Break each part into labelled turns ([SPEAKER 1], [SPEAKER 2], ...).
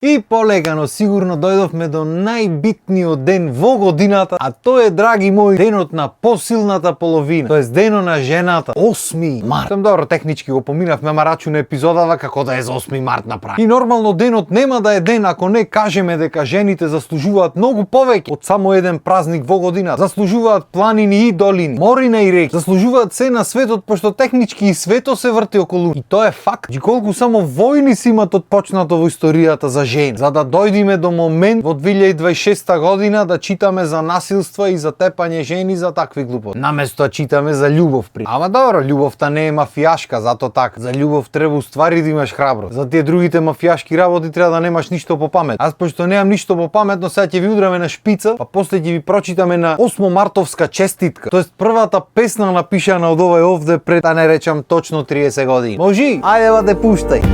[SPEAKER 1] И полегано сигурно дојдовме до најбитниот ден во годината, а тоа е, драги мои, денот на посилната половина, тоест денот на жената, 8 март. Сам добро, технички го поминавме, ама рачуна епизодава како да е за 8 март направи. И нормално денот нема да е ден ако не кажеме дека жените заслужуваат многу повеќе од само еден празник во годината. Заслужуваат планини и долини, морина и реки, заслужуваат се на светот, пошто технички и свето се врти околу. И тоа е факт. И колку само војни си имат отпочнато во историјата за жени, за да дојдеме до момент во 2026 година да читаме за насилства и за тепање жени, за такви глупости. Наместо да читаме за љубов. Ама добро, љубовта не е мафијашка, зато така. За љубов треба уствари да имаш храброст. За тие другите мафијашки работи треба да немаш ништо по памет. Аз пошто немам ништо по паметно, сега ќе ви удраме на шпица, па после ќе ви прочитаме на 8 мартовска честитка. Тоест првата песна напишана од овој овде пред, да не речам, точно 30 години. Можи? Ајде ба те пуштај.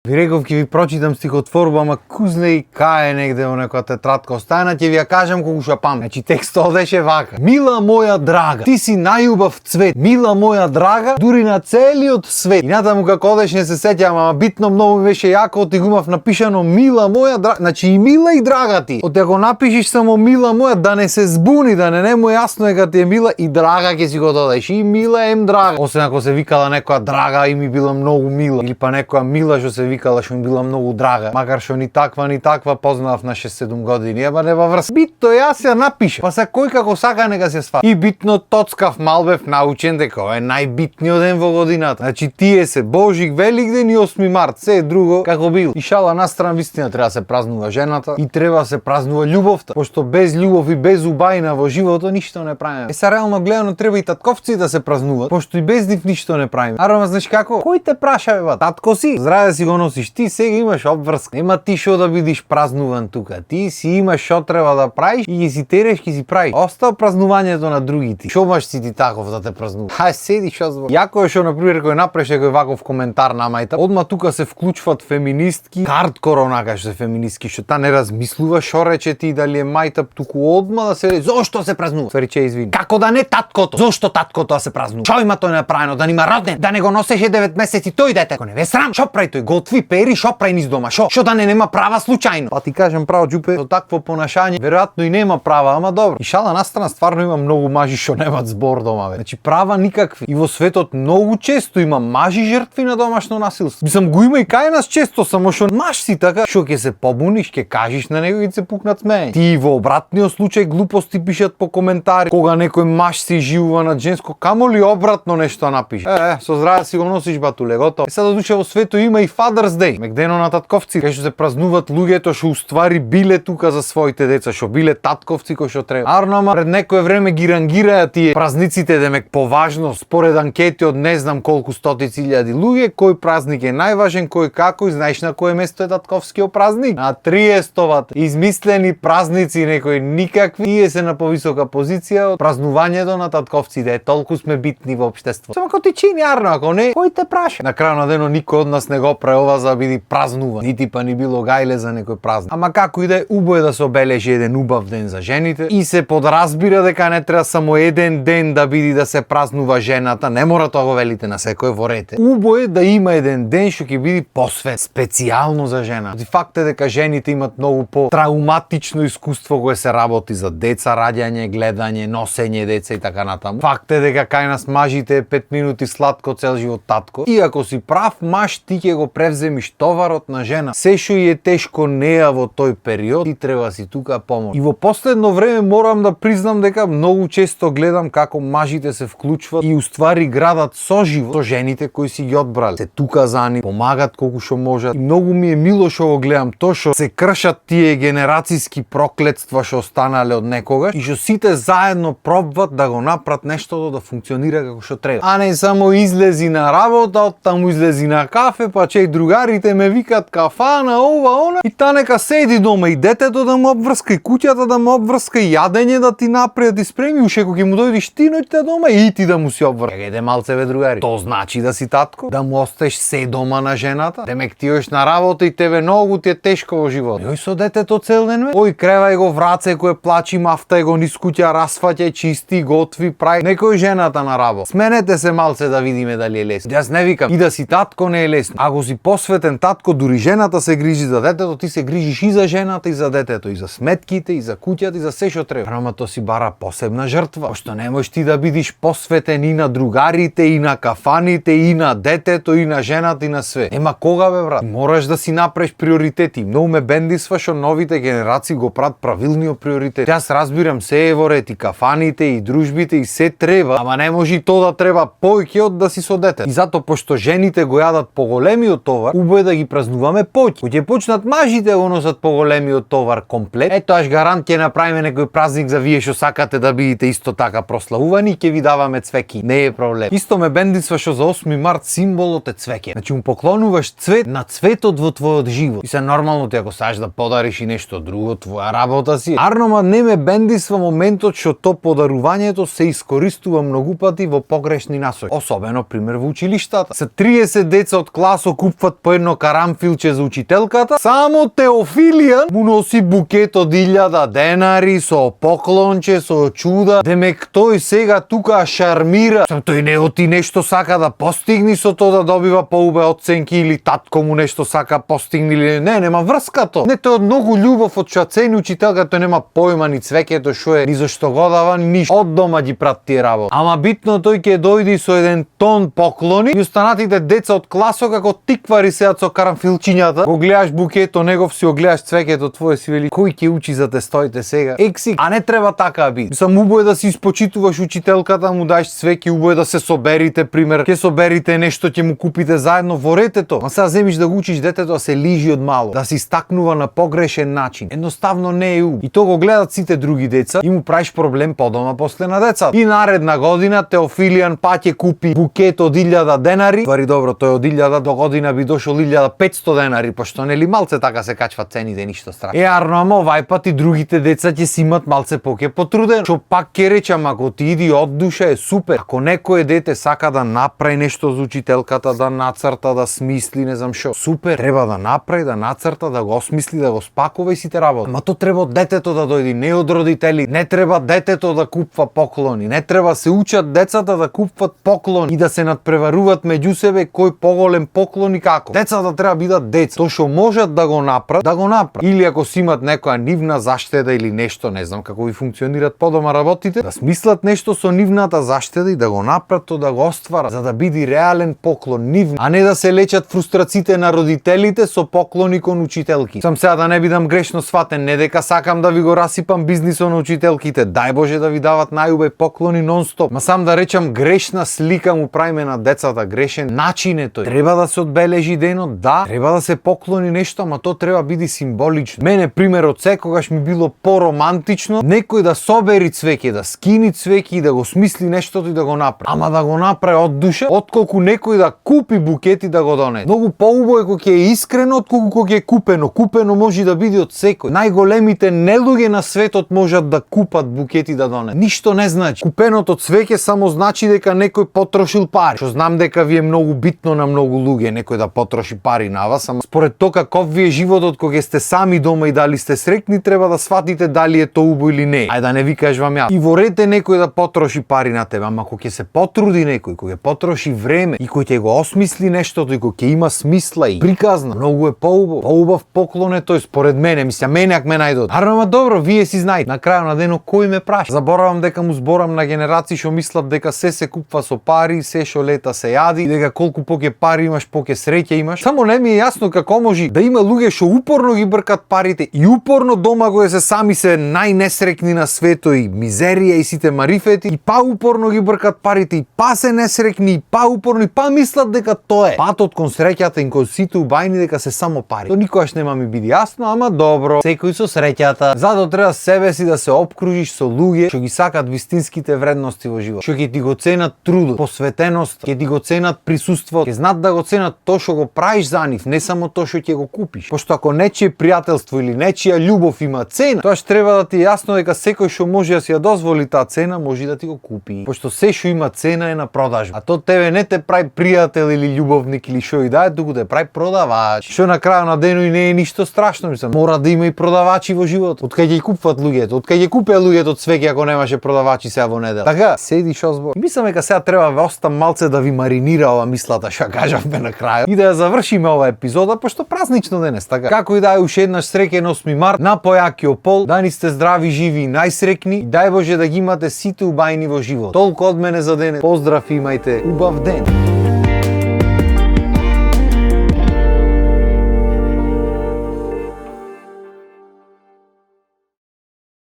[SPEAKER 1] Ви реков ќе ви прочитам стихотворба, ама кузне и кај негде во некоја тетрадка оставена, ќе ви ја кажам колку ша памет. Значи текстот одеше вака: Мила моја драга, ти си најубав цвет. Мила моја драга, дури на целиот свет. И натаму како одеш не се сеќавам, ама битно многу ми беше јако, ти го имав напишано Мила моја драга, значи и мила и драга ти. Од ако напишеш само Мила моја, да не се збуни, да не му јасно дека ти е мила, и драга ќе си го додадеш. И мила ем драга. Освен ако се викала некоја драга и ми била многу мила, или па некоја мила што се викала што ми била многу драга, макар што ни таква познавав на 6-7 години, еба нема врска. Битно јас ја напишав, па се кој како сака нека се свати. И битно тоцкав малбев научен дека ова е најбитниот ден во годината. Значи тие се Божик, Великден и 8 март, се друго како било. И шала на страна, вистина треба да се празнува жената и треба да се празнува љубовта, пошто без љубов и без убајна во животот ништо не правиме. Са реално гледано треба и татковци да се празнуваат, пошто и без нив ништо не правиме. Арама, знаеш како? Кој те праша бе, татко си? Здраве си го носиш, ти сега имаш обврска. Нема ти шо да бидиш празнуван тука. Ти си имаш шо треба да правиш и ќе си тереш, ќе си правиш. Остав празнувањето на другите. Шо маш си ти таков да те празнува? Хај седи шо збор. Јако е шо на пример кој напреш некој ваков коментар на мајта, одма тука се вклучват феминистки, хардкор онака што се феминистки, што та не размислува шо рече ти дали е мајта, туку одма да се зошто се празнува. Свариче извини. Како да не таткото? Зошто таткото да се празнува? Шо има тој направено? Да нима роден? Да не го носеше 9 месеци тој дете? Ако не ве срам, шо прави тој? Готви, пери, шо прави низ дома? Шо да не нема права случајно? Па ти кажам право, џупе, со такво понашање веројатно и нема права, ама добро. И шала на страна, стварно има многу мажи што немаат збор дома, бе. Значи права никакви. И во светот многу често има мажи жртви на домашно насилство. Мислам, го има и кај нас често, само што маж си така, што ќе се побуниш, ќе кажеш на него и ќе се пукнат смеење. Ти во обратниот случај глупости пишат по коментари, кога некој маж се живува над женско, камоли обратно нешто напише. Со здраве си го носиш батуле, готово. Е сега душе во свето има и Father's Day, мегдено на татковци, кај што се празнуваат луѓето што уствари биле тука за своите деца, што биле татковци кои што треба. Арно, пред некое време ги рангираја тие празниците демек по важност според анкети од не знам колку стотици илјади луѓе, кој празник е најважен, кој како, и знаеш на кое место е татковскиот празник? На 30-овата. Измислени празници некои никакви, тие се на повисока позиција од празнувањето на татковците. Толку сме битни во општеството. Само како ти чини, Арно, ако не, кој те праша? На крајот на денот никој од нас не го прави ова за да биде празнуван, нити па ни било гајле за некој празник. Ама како и да е, убаво е да се обележи еден убав ден за жените и се подразбира дека не треба само еден ден да биде да се празнува жената, не мора тоа го велите на секој во рете. Убаво е да има еден ден што ќе биде посвет специјално за жена. Факт е дека жените имат многу по трауматично искуство кое се работи за деца, раѓање, гледање, носење деца и така натаму. Факт е дека кај нас мажите е 5 минути сладко цел живот татко. И ако си прав маж, ти ќе го превземиш товарот на жена. Се што е тешко неа во тој период, ти треба си тука помош. И во последно време морам да признам дека многу често гледам како мажите се вклучват и уствари градат соживот со жените кои си ги одбрали. Се тука за нив, помагат колку што можат. И многу ми е мило што го гледам тоа што се кршат тие генерацијски проклетства што останале од некогаш и што сите заедно пробват да го направат нештото да функционира како што треба. А не само излези на работа, оттаму излези на кафе, па чеј друга другарите ме викаат кафана, ова, она, и та нека седи дома и детето да му обврска, и куќата да му обврска, и јадење да ти направи, да ти спреми, уште кога ќе му дојдеш ти ноќта дома и ти да му си обврска. Еде малце бе другари. То значи да си татко, да му остеш се дома на жената. Демек ти ош на работа и тебе многу ти е тешко во живот. Јој со детето цел ден бе. Ој кревај го враце кој плачи, мафтај го низ куќа, расфаќај, чисти, готви, прави. Некој жената на работа. Сменете се малце да видиме дали е лесно. Јас не викам и да си татко не е лесно. Ако си посветен татко, дури жената се грижи за детето, ти се грижиш и за жената и за детето, и за сметките, и за куќата, и за се што треба. Ама то си бара посебна жртва. Пошто не можеш ти да бидиш посветен и на другарите, и на кафаните, и на детето, и на жената, и на све. Ема кога бе брат? Мораш да си направиш приоритети. Многу ме бендисва што новите генерации го прават правилниот приоритет. Јас разбирам се е во ред, и кафаните, и дружбите, и се треба, ама не може и то да треба повеќе од да си со дете. И зато пошто жените го јадат поголемиот товар, убаво е да ги празнуваме поќе. Кога ќе почнат мажите го носат поголемиот товар комплет, ето аж гарант ќе направиме некој празник за вие што сакате да бидете исто така прославувани, ќе ви даваме цвеки. Не е проблем. Исто ме бендисва што за 8 март символот е цвеќе. Значи му поклонуваш цвет на цветот во твојот живот. И се нормално ти ако сакаш да подариш и нешто друго, твоја работа си. Арнома не ме бендисва моментот што то подарувањето се искористува многу пати во погрешни насоки. Особено пример во училиштата. Се 30 деца од класо купуват по едно карамфилче за учителката, само Теофилијан му носи букет од 1000 денари со поклонче, со чуда. Демек тој сега тука шармира. Тој не оти нешто сака да постигни со тоа да добива поубави оценки или татко му нешто сака постигни или не, нема врска то. Не, тој од многу љубов од што цени учителката, тој нема појма ни цвеќето што е, ни зашто го дава, ни ништо. Од дома ги прати тие работи. Ама битно тој ќе дојди со еден тон поклони и останатите деца од класо како тиквари сеат со карамфилчињата. Го гледаш букето негов, си го гледаш цвеќето твое, си вели кој ќе учи за тестоите сега. Ексик, а не треба така да биде. Сам убаво е да си испочитуваш учителката, му даеш цвеќе, убаво е да се соберите, пример, ќе соберите нешто, ќе му купите заедно, ворете то. Ма сега земиш да го учиш детето да се лижи од мало, да се истакнува на погрешен начин. Едноставно не е убаво. И то го гледат сите други деца и му правиш проблем подома после на децата. И наредна година Теофилијан паќе купи букет од 1000 денари. Твари добро, тој од 1000 до година би дошол 1500 денари, пошто нели малце така се качват цените, ништо страшно. Арно, ама овај пат и другите деца ќе си имат малце поќе потруден. Што пак ќе речам, ако ти иди од душа е супер. Ако некое дете сака да направи нешто за учителката, да нацрта, да смисли, не знам што, супер, треба да направи, да нацрта, да го осмисли, да го спакува и сите работи. Ама то треба од детето да дојде, не од родители. Не треба детето да купува поклони, не треба се учат децата да купуват поклони и да се надпреваруваат меѓу себе кој поголем поклон и како. Децата треба бидат деца. Тоа што можат да го направат, да го направат. Или ако си имат некоја нивна заштеда или нешто, не знам како ви функционираат подома работите, да смислат нешто со нивната заштеда и да го направат, то да го остварат, за да биде реален поклон нивна, а не да се лечат фрустрациите на родителите со поклони кон учителки. Сам сега да не бидам грешно сватен, не дека сакам да ви го расипам бизнисот на учителките, дај Боже да ви дават најубави поклони нон-стоп, ма сам да речам грешна слика му правиме на децата, грешен начин е тој. Треба да се одбележи денот, да, треба да се поклони нешто, ама то треба биде символично. Мене примерот секогаш ми било поромантично некој да собери цвеќе, да скини цвеќе и да го смисли нештото и да го направи. Ама да го направи од душа, отколку некој да купи букет и да го донесе. Многу поубаво е кога е искрено отколку кога е купено. Купено може да биде од секој. Најголемите нелуѓе на светот можат да купат букети да донесат. Ништо не значи. Купеното цвеќе само значи дека некој потрошил пари. Што знам дека ви е многу битно на многу луѓе некој да потроши пари на вас, ама според тоа каков ви е животот кога сте сами дома и дали сте среќни, треба да сватите дали е тоа убаво или не. Ајде да не ви кажувам ја. И ворете некој да потроши пари на тебе, ама кога ќе се потруди некој, кога потроши време и кој ќе го осмисли нештото и кога ќе има смисла и приказна, многу е поубав. Поубав поклон е тој според мене, мислам мене ако ме најдат. Ама добро, вие си знаете. На крајот на денот кој ме праша? Заборавам дека му зборам на генерации што мислат дека се купува со пари, се што лета се јади, и дека колку поќе пари имаш, поќе среќа имаш. Само не ми е јасно како може да има луѓе што упорно ги бркат парите и упорно дома го се сами се најнесреќни на светот и мизерија и сите марифети и па упорно ги бркат парите и па се несреќни и па упорно и па мислат дека тоа е патот кон среќата и кон сите убајни дека се само пари. Тоа никогаш нема ми биде јасно, ама добро, секој со среќата. Затоа треба себе си да се опкружиш со луѓе што ги сакат вистинските вредности во живот, што ќе ти го ценат трудот, посветеност, ќе ти го ценат присуството, ќе знаат да го ценат тоа што го праиш за нив, не само тоа што ќе го купиш. Пошто ако нечие пријателство или нечија љубов има цена, тоа што треба да ти е јасно дека секој што може да си ја дозволи таа цена, може да ти го купи. Пошто се што има цена е на продажба. А тоа тебе не те прави пријател или љубовник или што и да е, туку те прави продавач. Што на крајот на денот не е ништо страшно, мислам. Мора да има и продавачи во животот. Откај ќе купуват луѓето, откај ќе купеа луѓето цвеќе ако немаше продавачи сега во недела. Така, седиш озбор. Мислам дека сега треба ве остам малце да ви маринира ова мислата што кажавме на крајот и да ја завршиме ова епизода, пошто празнично денес, така. Како и да е, уште еднаш среќен 8 март, на појакиот пол, да ни сте здрави, живи и најсрекни и дај Боже да ги имате сите убајни во живот. Толку од мене за денес. Поздрав и имајте убав ден.